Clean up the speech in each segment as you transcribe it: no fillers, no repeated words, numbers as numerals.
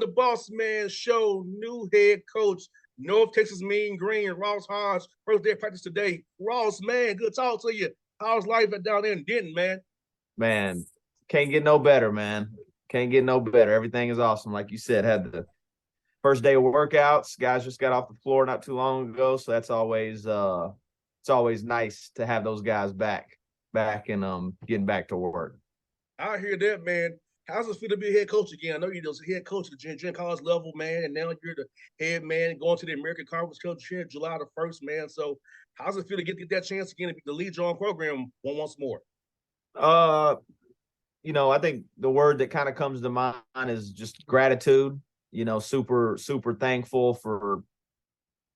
Bossman Show. New head coach, North Texas Mean Green, Ross Hodge. First day of practice today. Ross, man, good talk to you. How's life down there in Denton, man? Man, can't get no better, man. Can't get no better. Everything is awesome. Like you said, had the first day of workouts. Guys just got off the floor not too long ago, so that's always it's always nice to have those guys back and getting back to work. I hear that, man. How's it feel to be a head coach again? I know you're the head coach at the junior college level, man, and now you're the head man going to the American Conference Coach here July the 1st, man. So how's it feel to get that chance again to lead your own program once more? I think the word that kind of comes to mind is just gratitude. Super, super thankful for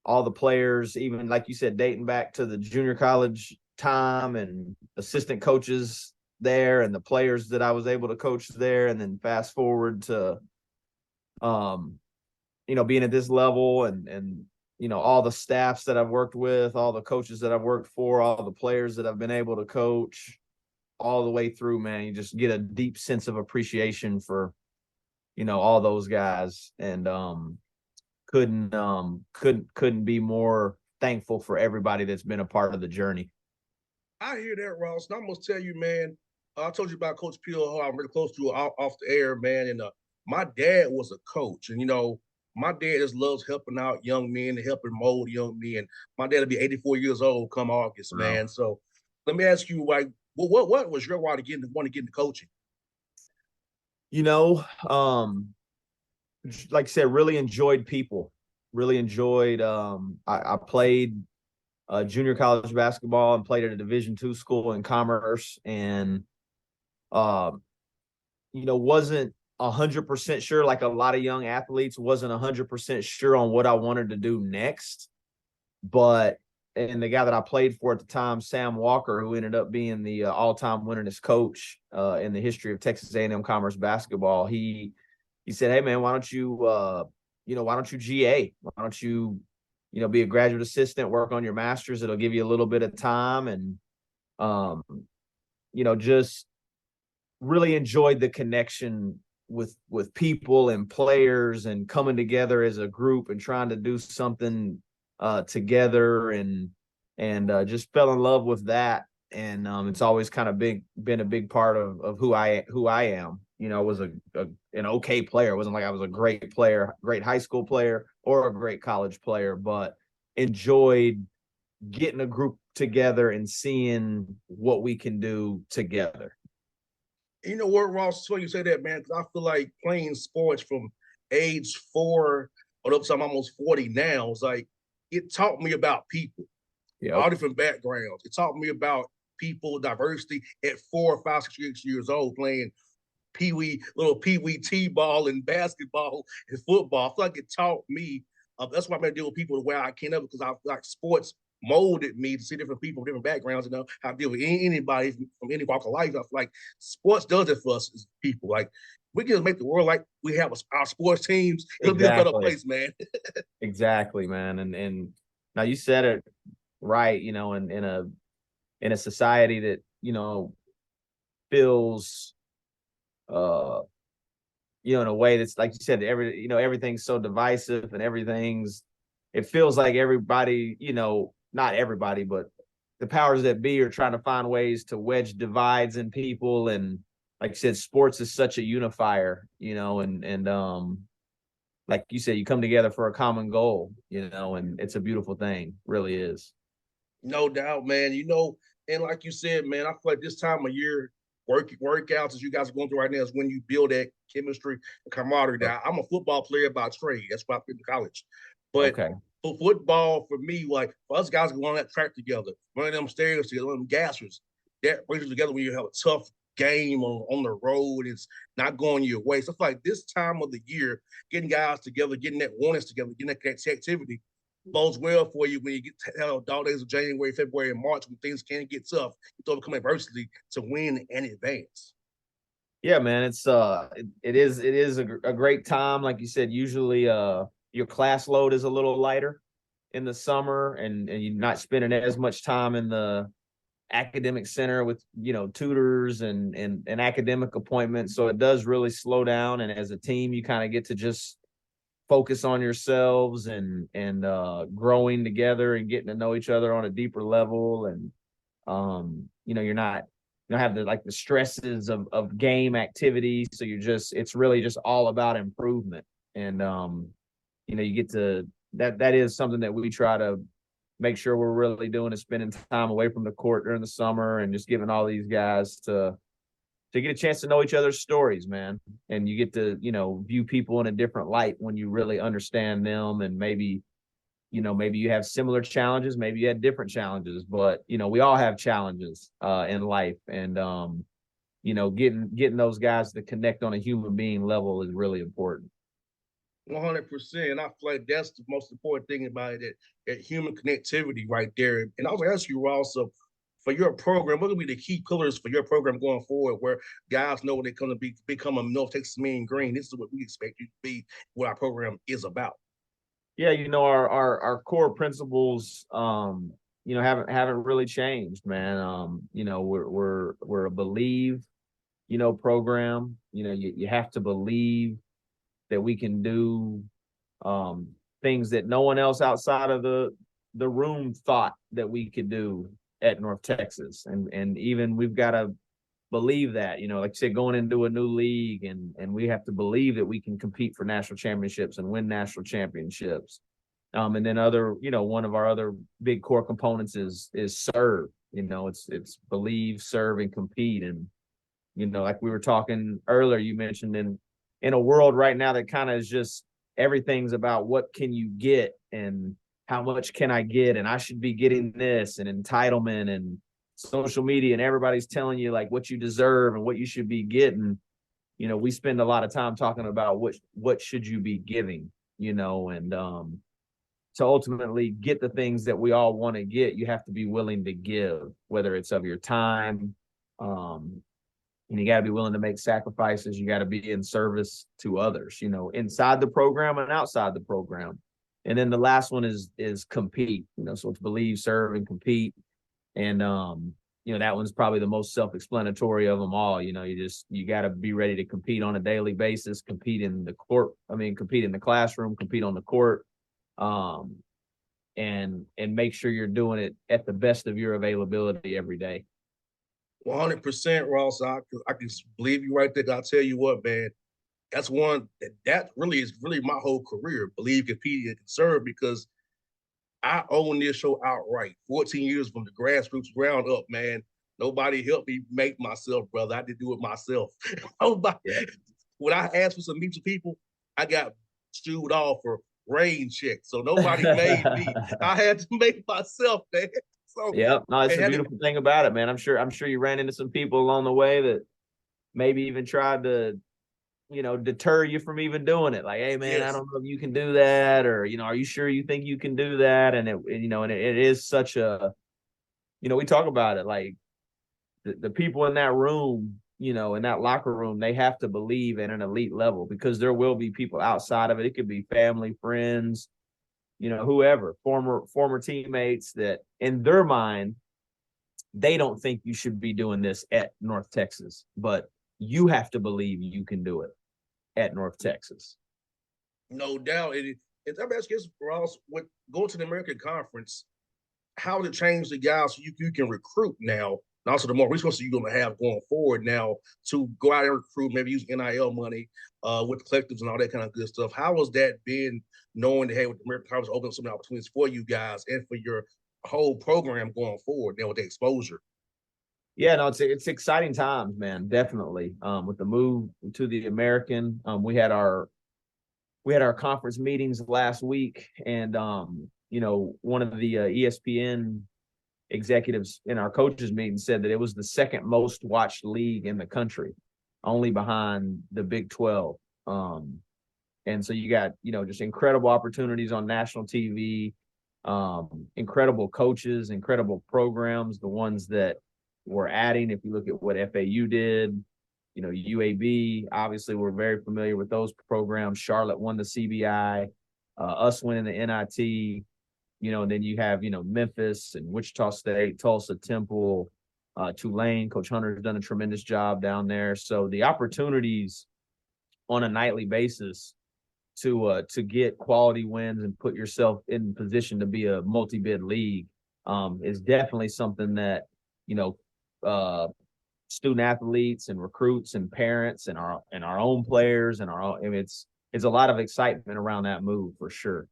all the players, even like you said, dating back to the junior college time and assistant coaches there and the players that I was able to coach there. And then fast forward to, being at this level and all the staffs that I've worked with, all the coaches that I've worked for, all the players that I've been able to coach all the way through, man. You just get a deep sense of appreciation for, all those guys, and couldn't be more thankful for everybody that's been a part of the journey. I hear that, Ross. And I'm gonna tell you, man. I told you about Coach Peel, who I'm really close to off the air, man. And my dad was a coach, and my dad just loves helping out young men and helping mold young men. My dad will be 84 years old come August, Wow. man. So let me ask you, like, what was your why to want to get into coaching? Like I said, really enjoyed people. Really enjoyed. I played junior college basketball and played at a Division II school in Commerce, and wasn't 100% sure. Like a lot of young athletes, wasn't 100% sure on what I wanted to do next. And the guy that I played for at the time, Sam Walker, who ended up being the all-time winningest coach in the history of Texas A&M Commerce basketball, he said, "Hey man, why don't you GA? Why don't you, be a graduate assistant, work on your master's? It'll give you a little bit of time." And just really enjoyed the connection with people and players and coming together as a group and trying to do something together, and just fell in love with that. And it's always kind of been a big part of who I am. I was an okay player. It wasn't like I was a great player, great high school player or a great college player, but enjoyed getting a group together and seeing what we can do together. You know what, Ross? It's funny you say that, man, because I feel like playing sports from age 4 or up to I'm almost 40 now, it's like it taught me about people, all different backgrounds. It taught me about people, diversity at 4, 5, 6 years old, playing little pee-wee t-ball and basketball and football. I feel like it taught me. That's why I'm gonna deal with people the way I can, because I feel like sports molded me to see different people, different backgrounds, how to deal with anybody from any walk of life. I feel like sports does it for us as people. Like, we can make the world like we have our sports teams. It'll be a better place, man. Exactly, man. And now you said it right. In a society that feels in a way that's, like you said, everything's so divisive, and it feels like everybody, not everybody, but the powers that be are trying to find ways to wedge divides in people. And like you said, sports is such a unifier, and like you said, you come together for a common goal, and it's a beautiful thing, really is. No doubt, man. And like you said, man, I feel like this time of year, workouts as you guys are going through right now is when you build that chemistry and camaraderie. Now, I'm a football player by trade. That's why I played in college. But for football, for me, like for us guys going on that track together, running them stairs together, them gassers, that brings you together when you have a tough game on the road. It's not going your way. So I feel like this time of the year, getting guys together, getting that oneness together, getting that activity bodes well for you when you get to dog days of January, February, and March, when things can get tough. You overcome adversity to win and advance. Yeah, man, it is a great time. Like you said, usually your class load is a little lighter in the summer, and you're not spending as much time in the academic center with tutors and academic appointments. So it does really slow down, and as a team you kind of get to just focus on yourselves and growing together and getting to know each other on a deeper level. And you know, you don't have the stresses of game activity. So it's really just all about improvement. And you know, you get to that is something that we try to make sure we're really doing, is spending time away from the court during the summer and just giving all these guys to get a chance to know each other's stories, man. And you get to, you know, view people in a different light when you really understand them. And maybe you have similar challenges, maybe you had different challenges, but, you know, we all have challenges in life. And, you know, getting those guys to connect on a human being level is really important. 100%. I feel like that's the most important thing about it, that human connectivity right there. And I was gonna ask you, Ross, for your program, what would be the key pillars for your program going forward, where guys know they're going to become a North Texas Mean Green? This is what we expect you to be, what our program is about. Yeah, you know, our core principles, you know, haven't really changed, man. You know, we're a believe, you know, program. You know, you have to believe that we can do things that no one else outside of the room thought that we could do at North Texas. And even we've got to believe that, you know, like you said, going into a new league, and we have to believe that we can compete for national championships and win national championships. And then you know, one of our other big core components is serve. You know, it's believe, serve, and compete. And, you know, like we were talking earlier, you mentioned in a world right now that kind of is just everything's about what can you get and how much can I get, and I should be getting this, and entitlement and social media, and everybody's telling you like what you deserve and what you should be getting. You know, we spend a lot of time talking about what should you be giving, you know, and to ultimately get the things that we all want to get, you have to be willing to give, whether it's of your time, and you got to be willing to make sacrifices. You got to be in service to others, you know, inside the program and outside the program. And then the last one is compete, you know, so it's believe, serve, and compete. And, you know, that one's probably the most self-explanatory of them all. You know, you got to be ready to compete on a daily basis, compete in the classroom, compete on the court, and make sure you're doing it at the best of your availability every day. 100%, Ross. I can believe you right there. I'll tell you what, man, that's one that really is my whole career. Believe, compete, and serve, because I own this show outright. 14 years from the grassroots ground up, man. Nobody helped me make myself, brother. I had to do it myself. When I asked for some meet of people, I got stewed off for rain checks. So nobody made me. I had to make myself, man. So yeah, no, it's a beautiful thing about it, man. I'm sure you ran into some people along the way that maybe even tried to, you know, deter you from even doing it. Like, hey, man, yes, I don't know if you can do that, or, you know, are you sure you think you can do that? And it is such a, you know, we talk about it like the people in that room, you know, in that locker room, they have to believe at an elite level, because there will be people outside of it. It could be family, friends, you know, whoever, former teammates, that in their mind, they don't think you should be doing this at North Texas, but you have to believe you can do it at North Texas. No doubt. I'm asking Ross, with going to the American Conference, how to change the guys so you can recruit now, and also the more resources you're going to have going forward now to go out and recruit, maybe use NIL money with collectives and all that kind of good stuff. How has that been, knowing that, hey, with the American Conference opening some opportunities for you guys and for your whole program going forward now with the exposure? Yeah, no, it's exciting times, man. Definitely. With the move to the American, we had our conference meetings last week, and you know, one of the ESPN executives in our coaches meeting said that it was the second most watched league in the country, only behind the Big 12. And so you got, you know, just incredible opportunities on national TV, incredible coaches, incredible programs, the ones that we're adding. If you look at what FAU did, you know, UAB, obviously we're very familiar with those programs. Charlotte won the CBI, us winning the NIT, you know, and then you have, you know, Memphis and Wichita State, Tulsa, Temple, Tulane. Coach Hunter's done a tremendous job down there. So the opportunities on a nightly basis to get quality wins and put yourself in position to be a multi-bid league is definitely something that, you know, student athletes and recruits and parents and our own players and I mean, it's a lot of excitement around that move for sure.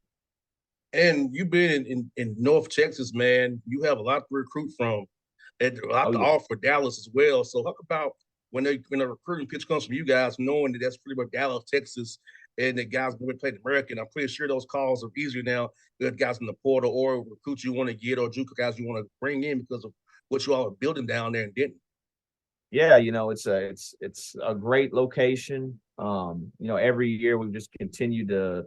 And you've been in North Texas, man. You have a lot to recruit from, and a lot to offer Dallas as well. So talk about when a recruiting pitch comes from you guys, knowing that that's pretty much Dallas, Texas, and the guys going to play the American. I'm pretty sure those calls are easier now. Good guys in the portal or recruits you want to get or JUCO guys you want to bring in because of what you all are building down there in Denton. Yeah, you know, it's a great location. You know, every year we've just continued to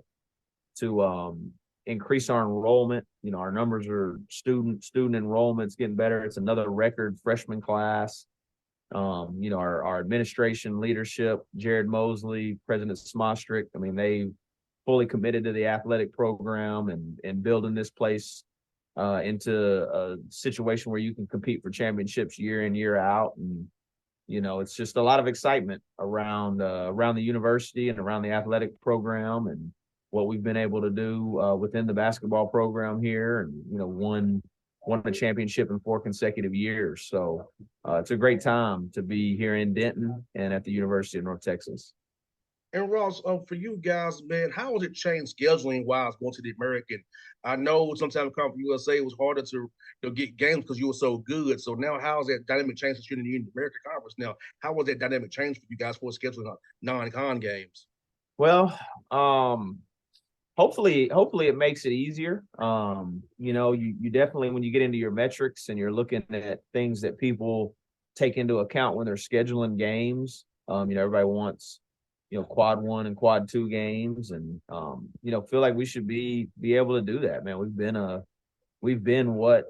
increase our enrollment. You know, our numbers are student enrollment's getting better. It's another record freshman class. You know, our administration leadership, Jared Mosley, President Smostrick, I mean, they fully committed to the athletic program and building this place into a situation where you can compete for championships year in, year out. And, you know, it's just a lot of excitement around the university and around the athletic program and what we've been able to do within the basketball program here, and, you know, won a championship in 4 consecutive years. So it's a great time to be here in Denton and at the University of North Texas. And Ross, for you guys, man, how has it changed scheduling wise going to the American? I know sometimes come from USA it was harder to get games because you were so good. So now how has that dynamic changed since you're in the American Conference now? How was that dynamic change for you guys for scheduling non-con games? Well, hopefully it makes it easier. You know, you definitely, when you get into your metrics and you're looking at things that people take into account when they're scheduling games, you know, everybody wants, you know, quad 1 and quad 2 games, and you know, feel like we should be able to do that, man. We've been what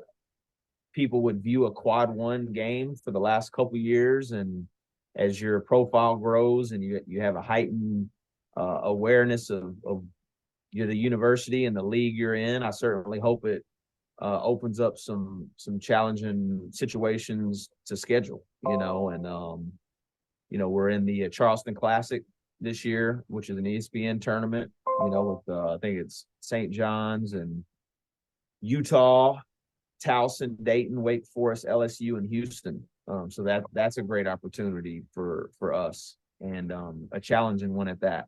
people would view a quad 1 game for the last couple of years, and as your profile grows and you have a heightened awareness of you're the university and the league you're in, I certainly hope it opens up some challenging situations to schedule, you know. And you know, we're in the Charleston Classic this year, which is an ESPN tournament, you know, with I think it's St. John's and Utah, Towson, Dayton, Wake Forest, LSU, and Houston. So that's a great opportunity for us, and a challenging one at that.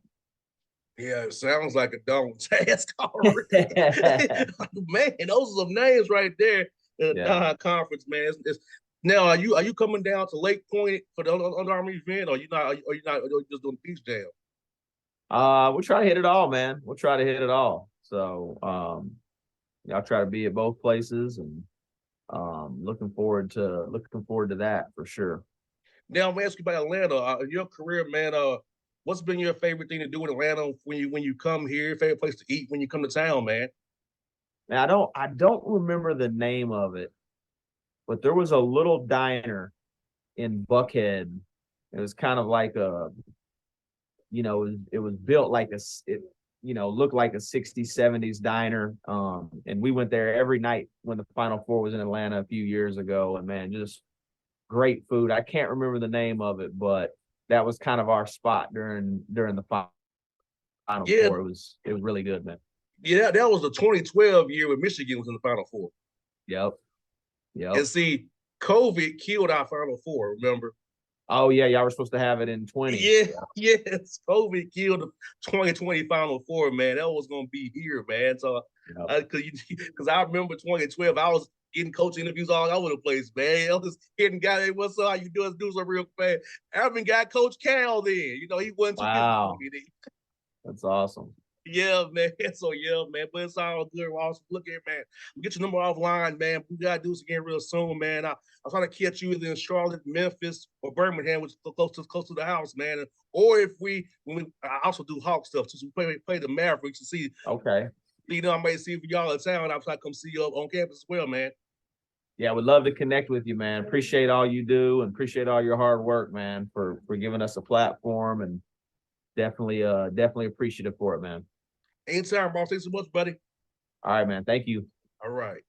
Yeah, it sounds like a daunting task already. Man, those are some names right there in the conference, man. Now, are you coming down to Lake Point for the Under Armour event, or are you not? Are you just doing the Peach Jam? We'll try to hit it all, man. We'll try to hit it all. So, I'll try to be at both places, and looking forward to that for sure. Now, I'm gonna ask you about Atlanta. Your career, man. What's been your favorite thing to do in Atlanta when you come here? Favorite place to eat when you come to town, man? Now, I don't remember the name of it, but there was a little diner in Buckhead. It was kind of like a, you know, it was built like you know, looked like a 60s, 70s diner. And we went there every night when the Final Four was in Atlanta a few years ago. And man, just great food. I can't remember the name of it, but that was kind of our spot during the Final Four. It was really good, man. Yeah, that was the 2012 year when Michigan was in the Final Four. Yep. And see, COVID killed our Final Four, remember? Oh, yeah, y'all were supposed to have it in 20. Yes. COVID killed the 2020 Final Four, man. That was going to be here, man. So, because I remember 2012, I was getting coach interviews all over the place, man. I was getting guys, hey, what's up? How you doing? Do some real fast. I even got Coach Cal then. You know, he wasn't too good. That's awesome. Yeah, man. So, yeah, man. But it's all good, Ross. Look here, man. We'll get your number offline, man. We got to do this again real soon, man. I'll try to catch you either in Charlotte, Memphis, or Birmingham, which is close to the house, man. Or if I also do Hawk stuff, so we play the Mavericks to see. Okay. You know, I might see if y'all in town. I'll try to come see you up on campus as well, man. Yeah, we'd love to connect with you, man. Appreciate all you do and appreciate all your hard work, man, for giving us a platform, and definitely appreciative for it, man. Anytime, boss. Thanks so much, buddy. All right, man. Thank you. All right.